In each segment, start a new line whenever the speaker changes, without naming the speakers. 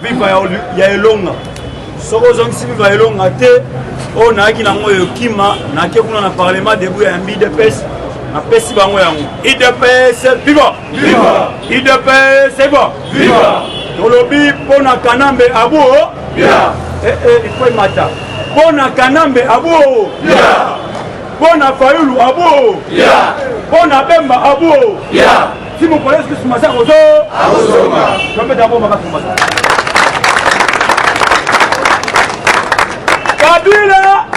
Viva ya elonga. Soko zongi viva ya elonga te. O na ki na ngoyo kima na ke kuna na parlement debout ya IDPS. Na pesi bango yango. IDPS viva. Viva. IDPS c'est bon. Viva. Tolobi pona kanambe abo. Bien. Il faut mata. Pona kanambe abo. Bien. Pona fayulu abo. Bien. Pona bemba abo. Bien. Si vous connaissez ce que c'est ça, je vais d'abord ma Kabila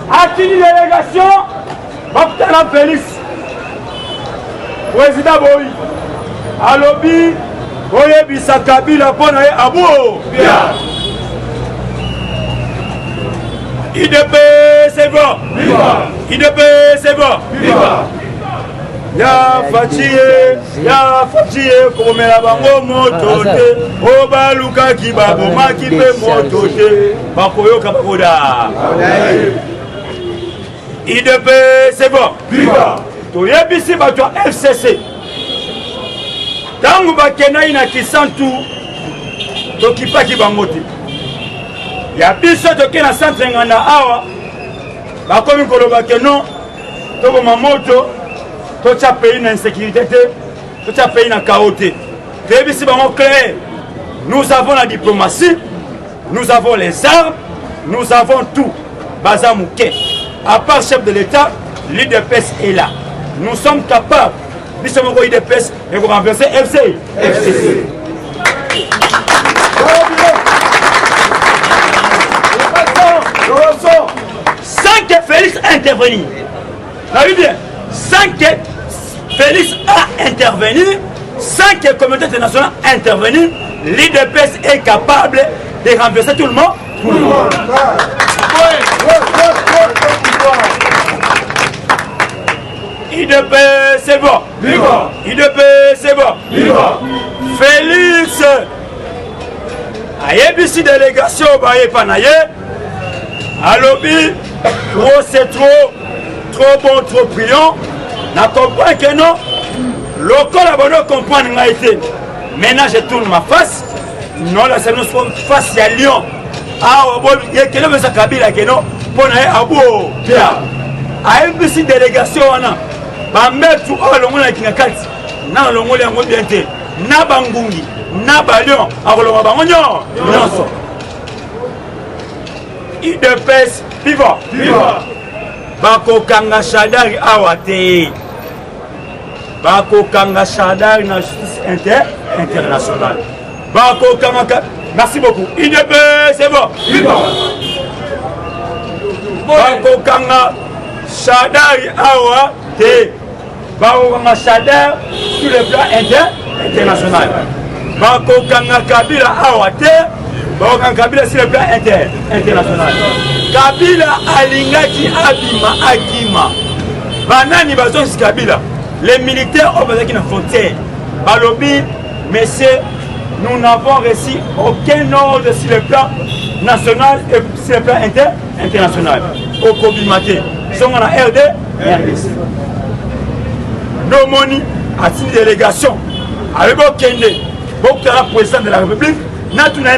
a fini l'élégation. Baptala Félix, président Boy, à lobby, Boye Bisa Kabila Pona et Abo. Bien. IDP c'est bon. Viva. IDP c'est bon. Viva. Ya Fatie, comme la bango moto te, Oba Luka ki babo maki pe moto te, Bakoyo kabakoda. IDP c'est bon. Viva. To yebisi bato FCC. Tangu bakena ina kisantu, to kipaki bango te. Ya biso to kena centre ngana awa, bakomi koloba keno, to ko mamoto. Tout ce pays n'a insécurité, tout ce pays n'a chaos. Clair. Nous avons la diplomatie, nous avons les armes, nous avons tout. Bazamouké. À part chef de l'État, l'IDPS est là. Nous sommes capables, bisomoko IDPS, de renverser FCC. Sans que Félix intervenir. Vous avez bien? Sans que Félix a intervenu, sans que la communauté internationale a intervenu, l'IDPS est capable de renverser tout le monde. IDPS c'est bon. Viva. IDPS c'est bon. Viva. Félix a une délégation à lobby, c'est trop bon, trop brillant. Na comprends que non. Local abonné comprendre n'a été. Maintenant je tourne ma face. Non là c'est notre face à Lyon. Ah bon, il y a quelqu'un qui Kabila que non. Pour aller à Abo. Bien. A une petite délégation on a. Ba mettre tout le monde qui n'a qu'à. Na le monde est bien té. Na bangungi, na balion. A le bango non. IDPS viva. Viva. Bako kanga shadari awate. Bako kanga shadari na justice internationale. Bako kanga. Merci beaucoup. IDP c'est bon. Viva. Bako kanga shadari awate. Bako kanga shadari sur le plan international. Bako kanga Kabila awate. Bako kanga Kabila sur le plan international. Kabila alingaki abima akima. Banani bazos Kabila. Les militaires ont besoin d'une frontière. Balobi, messieurs, nous n'avons reçu aucun ordre sur le plan national et sur le plan international. Au Kobimaté, nous sommes en RD, RDC. Nos moni a une délégation avec Okende, Bokara, président de la République. Maintenant,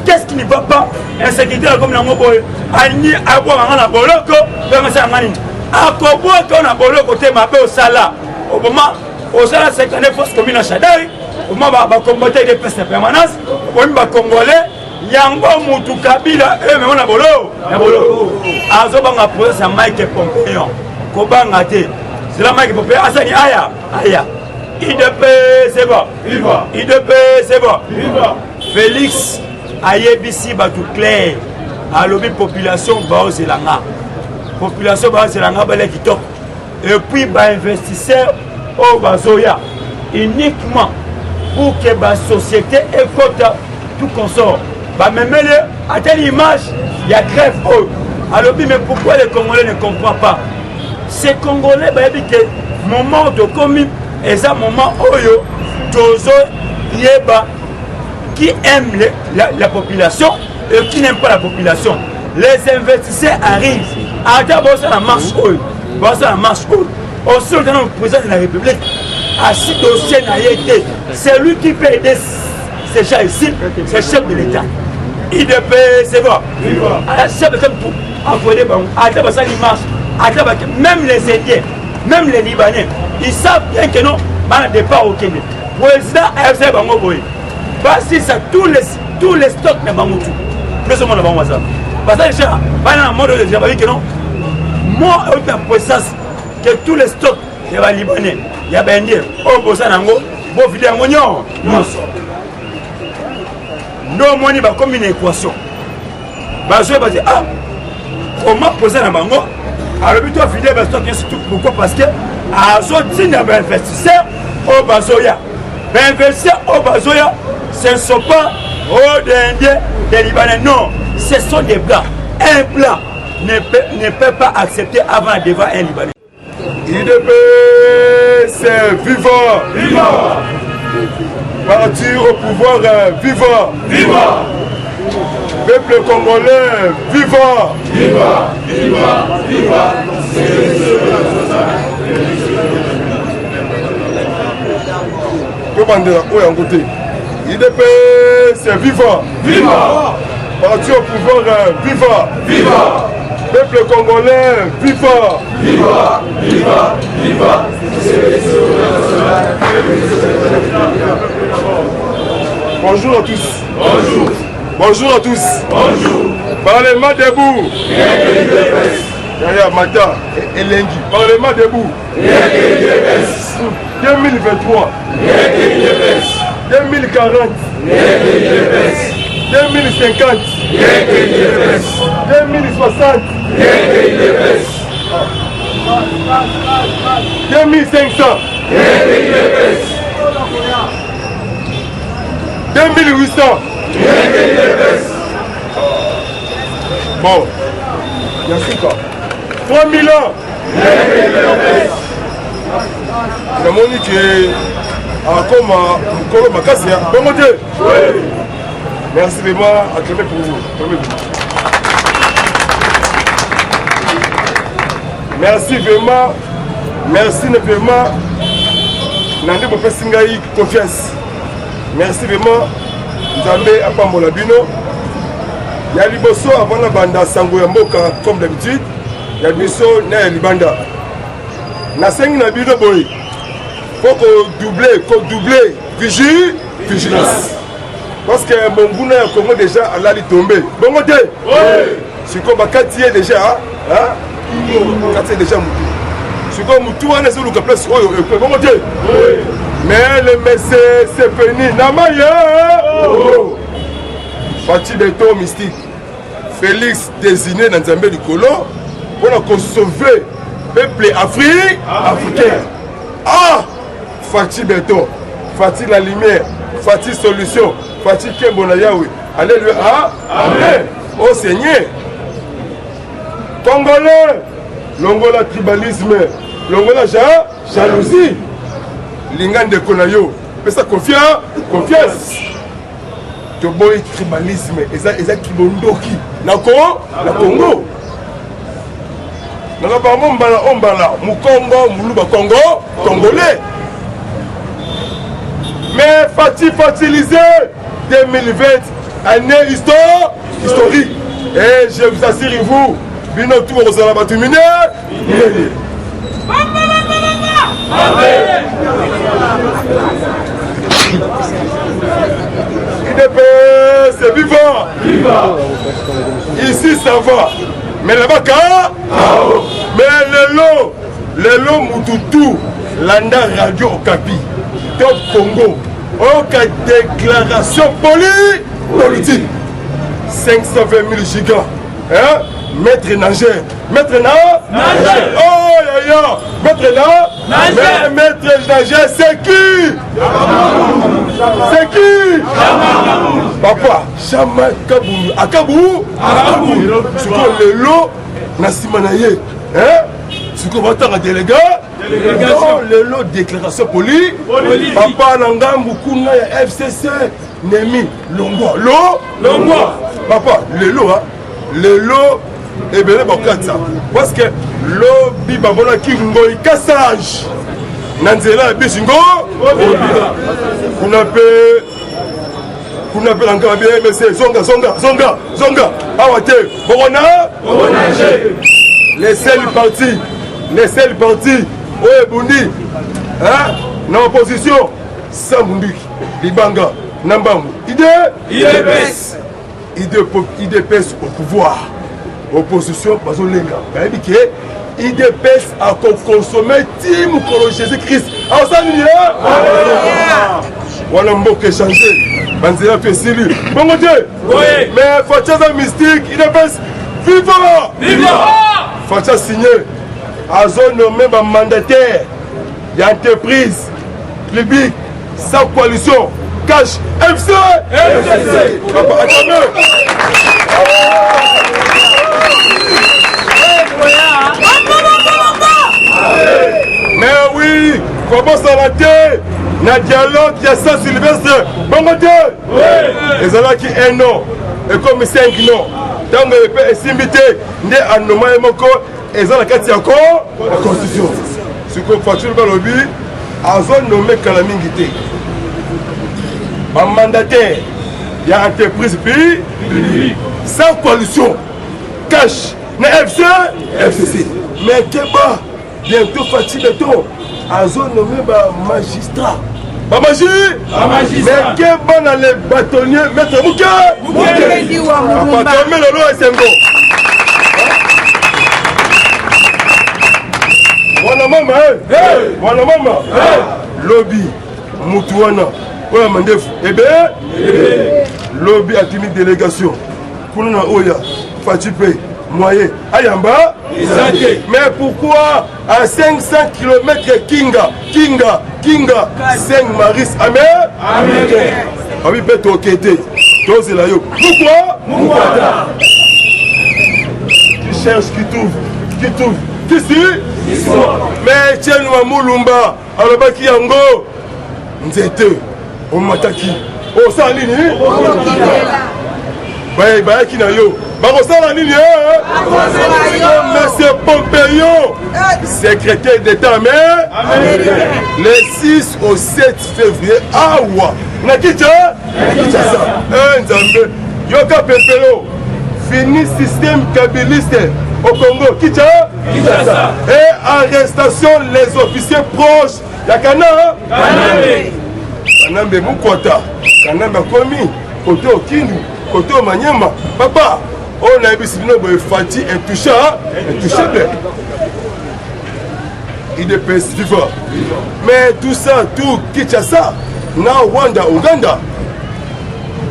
qu'est-ce qui ne va pas? Insécurité comme la Moboy, Ani avoir un aboloko, comme ça, Mani. À Kobo, qu'on a boloko, t'es ma paix au Sala. Au moment où Sala, c'est qu'on est force commune à Chadari, au moment où on va combattre des pestes de permanence, au moment où Congolais, Yango Moutou Kabila, eux, mais on a bolo. Azobanga posé sa Mike Pompéon, Kobanga te. C'est la Mike Pompéon, Asani Aya. IDP, c'est bon. Viva. IDP, c'est bon. Viva. Félix ayebisi batou clair à lobby population baozelanga. Population baozelanga balé kitoko. Et puis ba investisseurs au bazoya uniquement pour que la société écoute tout consort. Bah même à telle image, il y a grève. Alors mais pourquoi les Congolais ne comprennent pas? Ces Congolais bah que moment de commis et ça moment oyo tozo yeba qui aime la population et qui n'aime pas la population. Les investisseurs arrivent. À la marche au seul président de la République, à ce dossier n'a été. C'est lui qui peut aider gens ici, c'est le chef de l'État. IDP, c'est bon. Chef de tout. Même les Indiens, même les Libanais, ils savent bien que non, il départ au Kenya. Le président AFC Bango Boy. Parce que tous les stocks de Bangoutou. Plus ou moins avant ça. Parce que déjà, dans le monde de Jabari, que non, moi, j'ai la puissance que tous les stocks de les Libanais, il y a des Indiens, au Bosanango, au Vidango, non. Nous, moi, il y a comme une équation. Je vais dire, ah, comment poser la bango? Alors, plutôt, fidèle, pourquoi? Parce que, à Zotine, il y a un investisseur au Bazoya. Mais investisseurs au Bazoya, ce ne sont pas des Indiens, des Libanais, non. Ce sont des Blancs. Un Blanc ne peut pas accepter avant devant un Libanais.
IDP, c'est vivant. Vivant. Partir au pouvoir, vivant. Vivant. Peuple congolais, vivant. Vivant. Vivant. Vivant. IDP, c'est vivant. Vivant. Parti au pouvoir, vivant. Vivant. Peuple congolais, vivant. Vivant. Vivant. Vivant. Bonjour à tous. Bonjour. Bonjour à tous. Bonjour. Parlement debout. Yaya Mata et Lengi. Parlement debout. 2023. 2040. 2050. 2060. 2500. 2800. Bon, merci quoi. 3000 ans. La monique est comme ma casse. Bon Dieu. Merci vraiment. Acclamez pour vous. Merci vraiment. Merci vraiment. Nandé mon Singaï confiance. Merci vraiment. Nzambe apambola bino. Ya liboso avant la banda sango ya mboka comme d'habitude. Ya biso na libanda. Na sengi na bino boy. Faut que doubler vigilance. Parce que mon gouna ya Congo déjà a li tomber. Bon côté. Oui. Si comme bakati déjà bakati déjà mutu. Si comme mutu wana sur le place oyo bon côté. Oui. Mais le messie c'est fini namaya. Oh. Fati Beto mystique. Félix désigné dans Nzambe du Colo pour sauver le peuple africain. Ah! Fati Beto, Fati la lumière, Fati solution, Fati Kembona Yahweh. Alléluia. Amen. Oh Seigneur. Congolais, longola tribalisme, longola jalousie. Lingan de Konayo. Mais ça confiance. Tu boy tribalisme, et ça tribondoki. Na Congo. Dans la ombala, Mukongo, Muluba Congo, Congolais. Mais fatiliser 2020, année historique. Et je vous assure, vous, Bino Tour aux Alabatumine. IDP, c'est vivant. Ici, ça va. Mais là-bas, mais le lot Moutoutou, Landa Radio Okapi, Top Congo, aucune déclaration politique. 520 000 gigas. Hein? Maître nageur. Maître nageur. Oh, maître nageur. Maître nageur, c'est qui? C'est qui? Papa, Chama Kabou. Akabou? C'est quoi le lot? Nassimanaye. Hein? C'est quoi votre délégation? Le lot déclaration politique. Papa Nangambu Kuna FCC. Nemi Longwa. Papa, le lot, hein? Le lot. Et bien, parce que l'eau bibabona qui ngoy cassage nanzela bisingo on appelle kuna pela encore bien monsieur zonga awate bongona laissez le parti oye bundi hein na opposition Sambundi Libanga Nambangu IDPS au pouvoir opposition bazolenga bayebi ke IDPS a consommé tim kolo Jésus-Christ asani wana mboka changer banzela pe silu bongo te mais Fachaza mystique IDPS viva Facha signé azo nommé ba mandataire d'entreprise publique sans coalition cash FC papa attendez mais oui comment ça va te na dialogue ya Saint Sylvestre bongote ezalaki 1 an et comme 5 ans tango epe esimbité nde anomaye moko ezala kati ya constitution siko fature balobi azo nommé kala mingi te ba mandataire ya entreprise puis sans coalition cash na FCC mais keba bientôt fatigué to azo nommé ba magistrat ba magistrat mais keba na les bâtonniers maître Bouké papa tomé le lo esengo wana mama lobby mutuana oya mandefu lobby atimi délégation kuna na oya Fatipe moyen ayamba mais pourquoi à 500 km Kinga 5 Maris américain abi beto okete tozela yo pourquoi qui cherche qui trouve mais Etienne Mulumba alobaki yango nzete omataki osala nini bayaki na yo bakosala nini monsieur Pompeo secrétaire d'état américain le 6 au 7 février awa na Kinshasa nzambe yoka pepelo fini système kabiliste au Congo, Kinshasa. Et arrestation les officiers proches. Ya Kanambe Mukwata. Kanambe Komi. Côté au Kindu. Côté au Manyema. Papa, on a eu sinon Fati intouchable. IDPS vivant. Mais tout ça, tout Kinshasa, na Rwanda, Ouganda.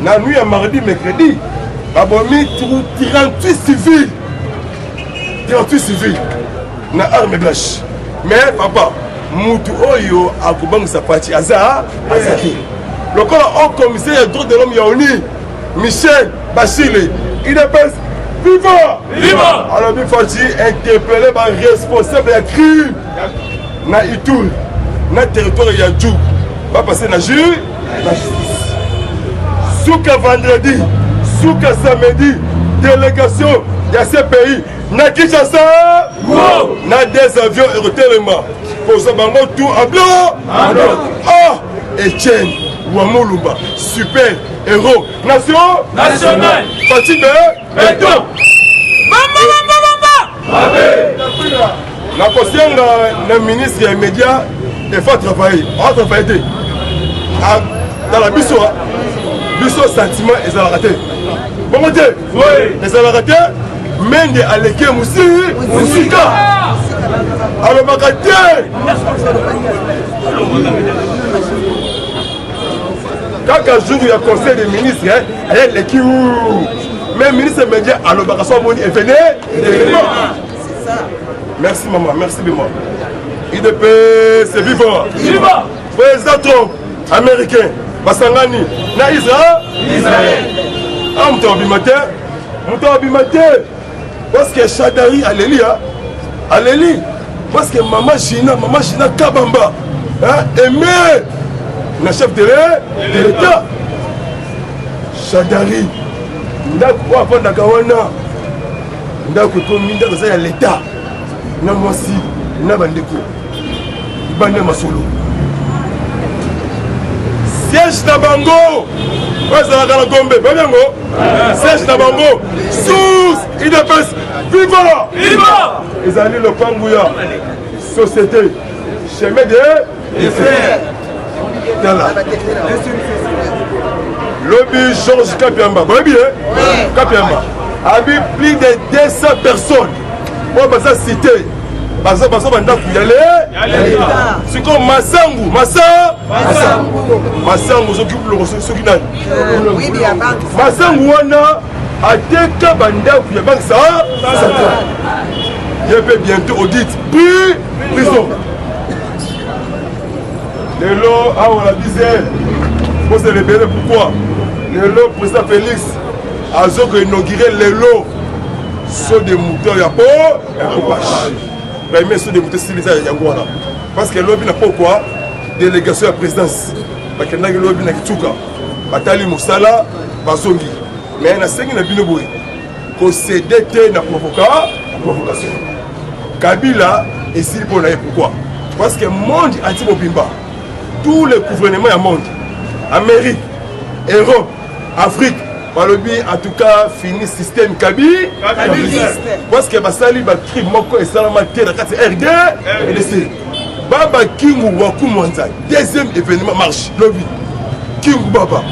La nuit à mardi, mercredi, abomi 38 civils. 38 civils na arme blanche mais papa mutu oyo akubangisa parti azaki lokola au commissaire des droits de l'homme yaoni Michel Bachile IDPS viva alors il faut interpeller les responsables de crime na Ituri na territoire ya Djou va passer na justice souka vendredi souka samedi délégation de ces pays na Kinshasa na des avions érotelema pour ça bango tout à blanc Etienne Mulumba super héros national Fatigue béton na kosenga na ministre des médias et faut travailler dans la biso sentiment ils ont raté bon côté ils ont raté Mende aleke musika alobaka te kaka jour ya conseil des ministres ayeleki mais ministre média alobaka so moni evene merci maman merci bima IDPS c'est vivant président Trump américain basangani na Israël muto abimate parce que Chadari Aleli parce que maman China Kabamba aimé le chef de l'État Chadari ndako apanda kawana ndako komi ndako za l'État na mwasi na bandeko bande masolo Serge Nabango, Serge Nabango, sous IDPS, viva! Viva! Ils allaient le Pangouya, société, chemin de fer. Lobby Georges Kapiamba, vous voyez bien? Kapiamba. Avec plus de 200 personnes. Moi, je vais citer. C'est comme Massangu. Massangu, s'occupe de Massangu, a été Banda, puis il ça. Il peut bientôt audit. Puis, prison. Le lot, on la disait. Vous se révéler pourquoi? Le lot, président Félix, a inauguré le lot. Ceux des moutons, il y a pas. Premier ceux des moutons, c'est les Yangouana. Parce que l'objet n'a pas quoi? Délégation à la présidence. Parce que l'objet n'a pas quoi? Batali Moussala, Bazongi. Mais il y a 5 ans de Binoboui. Qu'on s'est dété na provocation. Kabila est si pour l'air. Pourquoi? Parce que le monde anti-Mobimba, tous les gouvernements du monde, Amérique, Europe, Afrique, en tout cas, fini le système Kabila. Parce que Basali va crier Moko et Salamate, la carte RD, RDC. Baba Kingu Wakumwanza, deuxième événement marche. Lobby. Kingu Baba.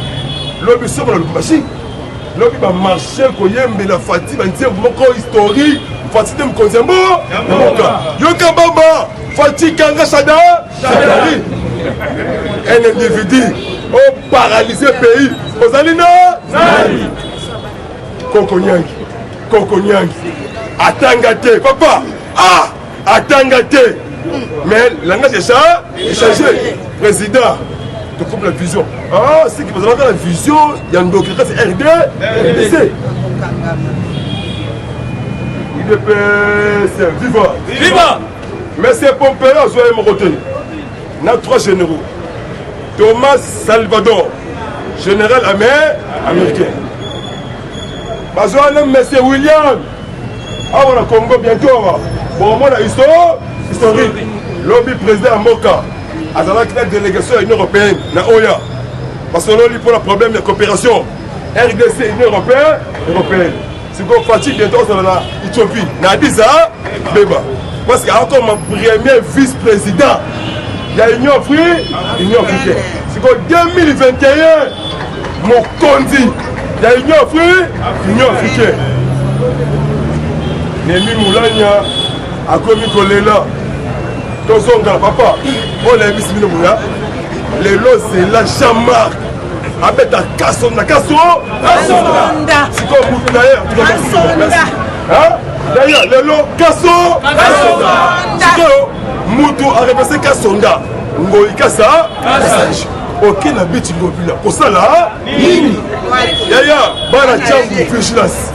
Lobby sur le Bashi. Lobby va marcher, Koyembe, la fatigue, un Moko historique, fatigue de Mkonzembo. Yoka Baba, fatigue Kanga Shada. Un individu. Oh, paralyser le pays. Vous allez non? Kokonyangi. Atangate. Papa. Ah! Atangate. Mais langage est changé. Président. Tu coupes la vision. Ah, c'est que vous avez la vision. Il y a une doctrine, c'est RD. RDC. IDPS. Viva. Viva. Mais c'est Pompeo, soyez mon côté. On a 3 généraux. Thomas Salvador, général américain. Bazoana, monsieur William. Ah, on a Congo bientôt. Bon, on a historique. Lobby président Moka. Azala qui a délégation à l'Union européenne. Na Oya. Parce que l'on pour le problème de coopération. RDC, Union européenne. C'est qu'on fatigue bientôt sur la Éthiopie. Na Diza, Beba. Parce qu'il y a encore mon premier vice-président. Il y a Union africaine. C'est qu'en 2021, mon condi, il y a Union africaine. Némi Moulania, a commis Kolela, Tozonga, papa, on a mis Simino Moula. Les lots, c'est la chamar. Avec ta Kassonda. C'est comme Moutnaïa. D'ailleurs, les lots, Kassonda. Moutou a repassé Kassonda. Ngoi Kassa. Ok, na biti ngopila. Pour ça là, Yaya, bana chambu vigilance.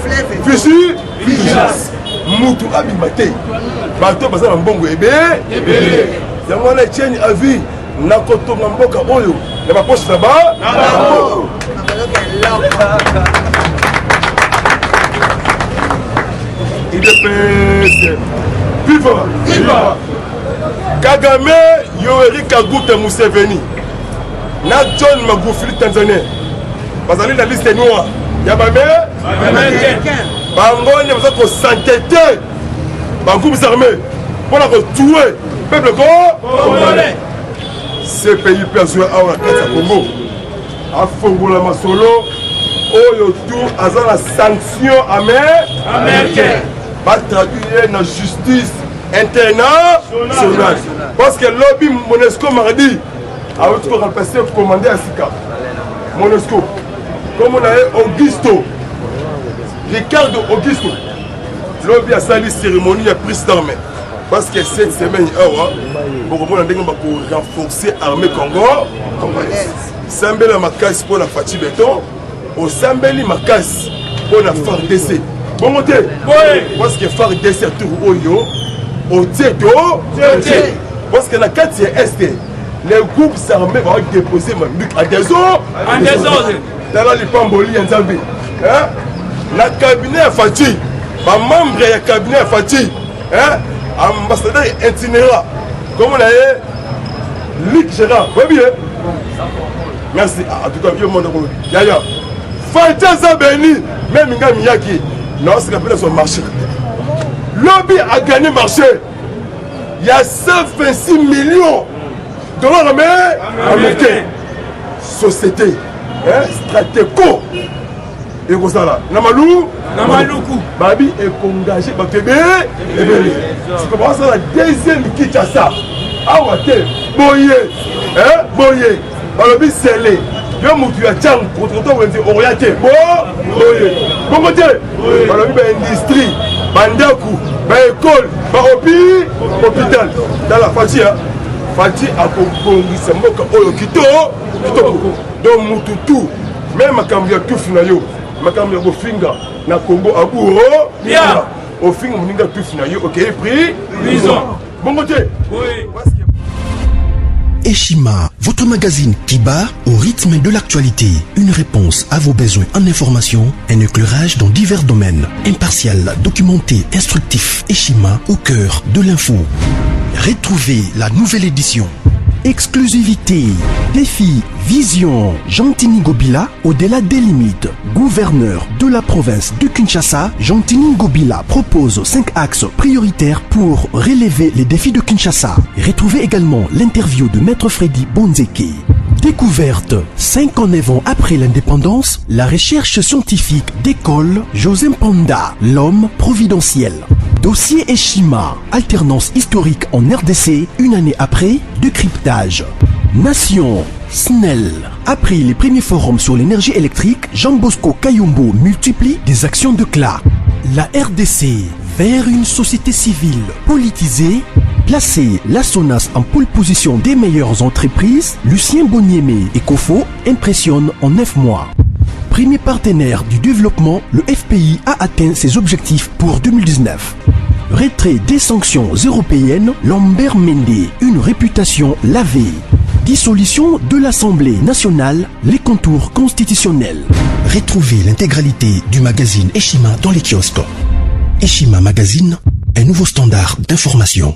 Vigilance. Moutou abimate. Bato baza na mbongo ebe. Yango na tieni avis na koto na mboka oyo. Na ba poche là-bas. IDPS. Viva. Kagame Yoweri Kaguta Museveni na John Magufuli Tanzania bazali na liste noire ya américain bangone baza ko s'entêter groupes armés pour la tuer peuple congolais. Ce pays perçoit à la carte Congo a fongola masolo oyo tout aza la sanction américaine va traduire na justice international. Parce que lobby Monesco mardi a remplacé le commandant à Sika. Monesco. Comme on a Augusto. Ricardo Augusto. Lobby a sali cérémonie à prise d'armée. Parce que cette semaine, on va renforcer l'armée congolaise. Sambela Makas pour la fatigue béton. Au Sambeli Makas pour la FARDC. Bon, parce que FARDC a tout Oyo. Au Tieto, parce que la 4 est les groupes armés vont déposer ma lutte à des eaux. Dans la Lipamboli et Nzambi. La cabinet à Fati, ma membre du cabinet à Fati, ambassadeur itinérant, comme on a Luc Gérard, vous voyez bien? Merci. En tout cas, il y a un monde qui Yaya. Fantasia Beni, même Nga Miyaki, non, c'est l'appel son marché. Lobby a gagné marché. Il y a 126 millions de dollars américains. Société, Stratéco. Et comme ça là, Namaloukou, Babi est engagé, c'est comme ça la deuxième Kinshasa. Ah ouais, Boye, Boye, Balobi Sélé, Yo Moutou Yachang, contre toi, on dit Orienté, Boye, bon côté, Balobi industrie, Bandakou, école, hôpital, dans la Fati, Fati a compris, c'est moi qui ai quitté, donc Moutoutou, même ma cambia tout finalement. Makam ya bofinga na Congo aburo bien au fin moninga tout finalement OK prix prison bon côté oui.
Eshima, votre magazine qui bat au rythme de l'actualité, une réponse à vos besoins en information, un éclairage dans divers domaines, impartial, documenté, instructif. Eshima au cœur de l'info. Retrouvez la nouvelle édition. Exclusivité, défi, vision, Jean-Tini Ngobila au-delà des limites. Gouverneur de la province de Kinshasa, Jean-Tini Ngobila propose 5 axes prioritaires pour relever les défis de Kinshasa. Retrouvez également l'interview de Maître Freddy Bonzeke. Découverte, 59 ans après l'indépendance, la recherche scientifique d'école José Mpanda, l'homme providentiel. Dossier Eshima, alternance historique en RDC, une année après, décryptage. Nation, SNEL. Après les premiers forums sur l'énergie électrique, Jean Bosco Kayombo multiplie des actions de CLA. La RDC, vers une société civile politisée, placer la SONAS en pole position des meilleures entreprises, Lucien Boniemé et Kofo impressionnent en 9 mois. Premier partenaire du développement, le FPI a atteint ses objectifs pour 2019. Retrait des sanctions européennes, Lambert Mende, une réputation lavée. Dissolution de l'Assemblée nationale, les contours constitutionnels. Retrouvez l'intégralité du magazine Eshima dans les kiosques. Eshima Magazine, un nouveau standard d'information.